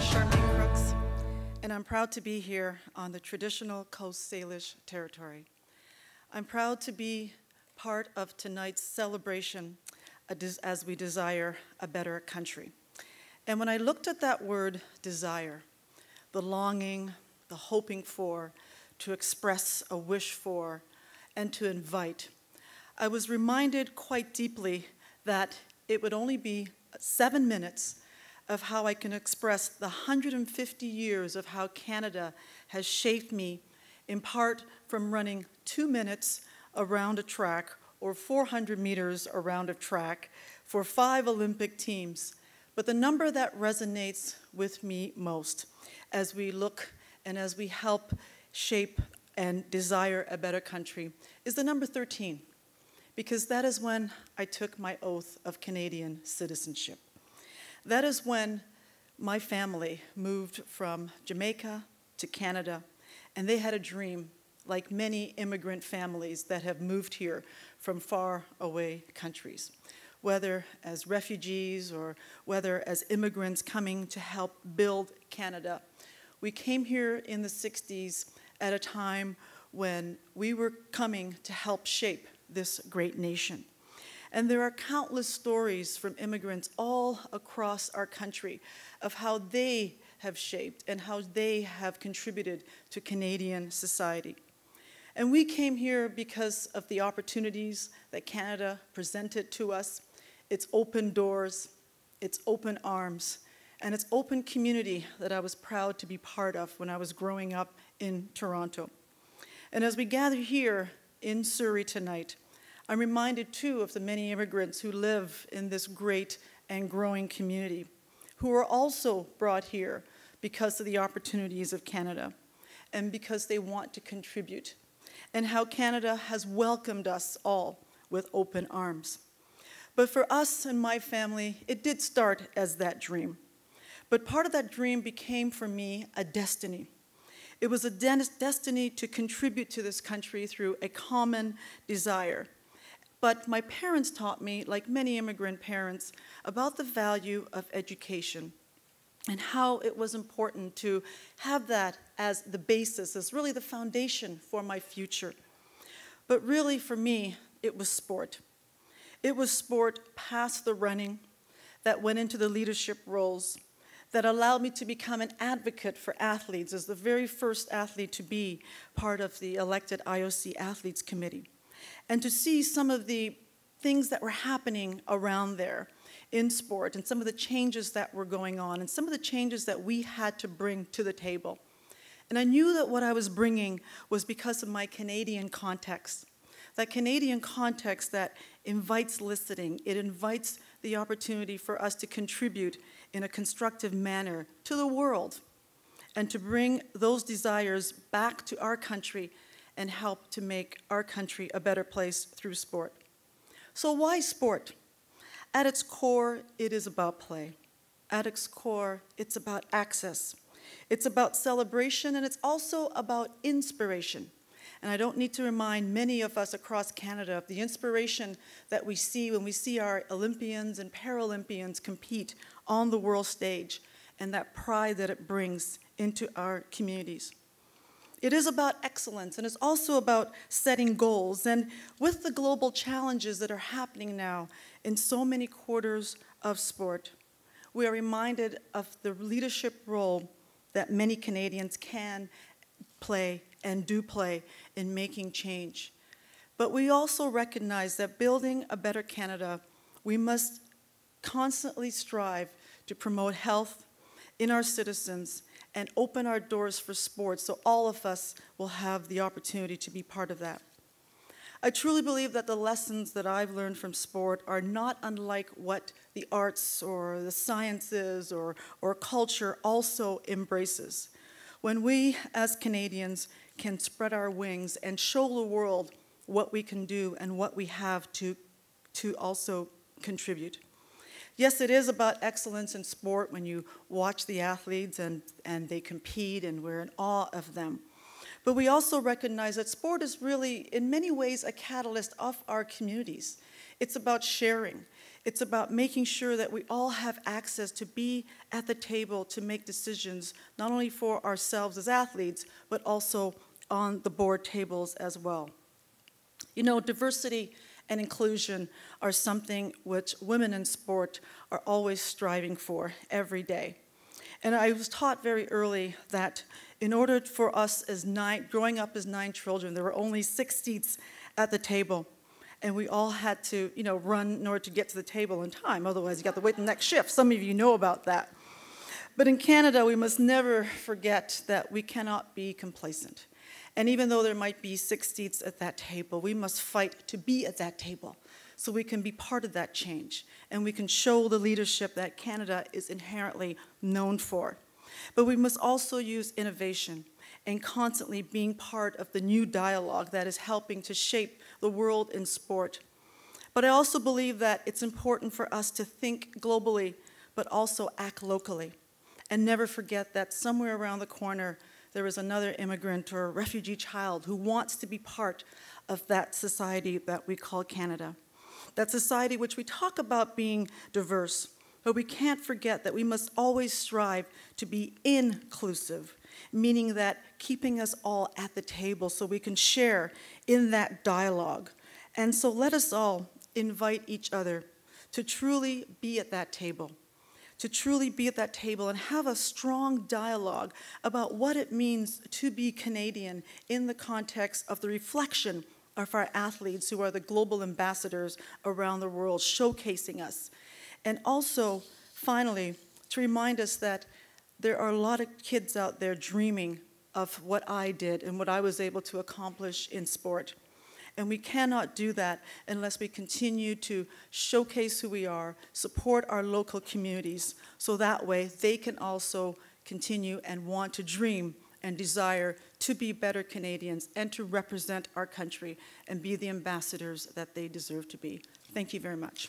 Charmaine Crooks, and I'm proud to be here on the traditional Coast Salish territory. I'm proud to be part of tonight's celebration as we desire a better country. And when I looked at that word desire, the longing, the hoping for, to express a wish for, and to invite, I was reminded quite deeply that it would only be 7 minutes of how I can express the 150 years of how Canada has shaped me, in part from running 2 minutes around a track or 400 meters around a track for 5 Olympic teams. But the number that resonates with me most as we look and as we help shape and desire a better country is the number 13, because that is when I took my oath of Canadian citizenship. That is when my family moved from Jamaica to Canada, and they had a dream, like many immigrant families that have moved here from far away countries, whether as refugees or whether as immigrants coming to help build Canada. We came here in the 60s at a time when we were coming to help shape this great nation. And there are countless stories from immigrants all across our country of how they have shaped and how they have contributed to Canadian society. And we came here because of the opportunities that Canada presented to us, its open doors, its open arms, and its open community that I was proud to be part of when I was growing up in Toronto. And as we gather here in Surrey tonight, I'm reminded too of the many immigrants who live in this great and growing community, who are also brought here because of the opportunities of Canada and because they want to contribute, and how Canada has welcomed us all with open arms. But for us and my family, it did start as that dream. But part of that dream became for me a destiny. It was a destiny to contribute to this country through a common desire. But my parents taught me, like many immigrant parents, about the value of education and how it was important to have that as the basis, as really the foundation for my future. But really, for me, it was sport. It was sport past the running that went into the leadership roles that allowed me to become an advocate for athletes as the very first athlete to be part of the elected IOC Athletes Committee, and to see some of the things that were happening around there in sport and some of the changes that were going on and some of the changes that we had to bring to the table. And I knew that what I was bringing was because of my Canadian context, that Canadian context that invites listening. It invites the opportunity for us to contribute in a constructive manner to the world and to bring those desires back to our country and help to make our country a better place through sport. So why sport? At its core, it is about play. At its core, it's about access. It's about celebration, and it's also about inspiration. And I don't need to remind many of us across Canada of the inspiration that we see when we see our Olympians and Paralympians compete on the world stage, and that pride that it brings into our communities. It is about excellence, and it's also about setting goals. And with the global challenges that are happening now in so many quarters of sport, we are reminded of the leadership role that many Canadians can play and do play in making change. But we also recognize that building a better Canada, we must constantly strive to promote health in our citizens and open our doors for sports so all of us will have the opportunity to be part of that. I truly believe that the lessons that I've learned from sport are not unlike what the arts or the sciences or culture also embraces. When we as Canadians can spread our wings and show the world what we can do and what we have to also contribute. Yes, it is about excellence in sport when you watch the athletes and they compete and we're in awe of them. But we also recognize that sport is really, in many ways, a catalyst of our communities. It's about sharing. It's about making sure that we all have access to be at the table to make decisions, not only for ourselves as athletes, but also on the board tables as well. You know, diversity and inclusion are something which women in sport are always striving for every day. And I was taught very early that in order for us as growing up as 9 children, there were only 6 seats at the table. And we all had to, you know, run in order to get to the table in time. Otherwise, you got to wait the next shift. Some of you know about that. But in Canada, we must never forget that we cannot be complacent. And even though there might be 6 seats at that table, we must fight to be at that table so we can be part of that change. And we can show the leadership that Canada is inherently known for. But we must also use innovation and constantly being part of the new dialogue that is helping to shape the world in sport. But I also believe that it's important for us to think globally, but also act locally. And never forget that somewhere around the corner, there is another immigrant or a refugee child who wants to be part of that society that we call Canada. That society which we talk about being diverse, but we can't forget that we must always strive to be inclusive, meaning that keeping us all at the table so we can share in that dialogue. And so let us all invite each other to truly be at that table, and have a strong dialogue about what it means to be Canadian in the context of the reflection of our athletes who are the global ambassadors around the world, showcasing us. And also, finally, to remind us that there are a lot of kids out there dreaming of what I did and what I was able to accomplish in sport. And we cannot do that unless we continue to showcase who we are, support our local communities, so that way they can also continue and want to dream and desire to be better Canadians and to represent our country and be the ambassadors that they deserve to be. Thank you very much.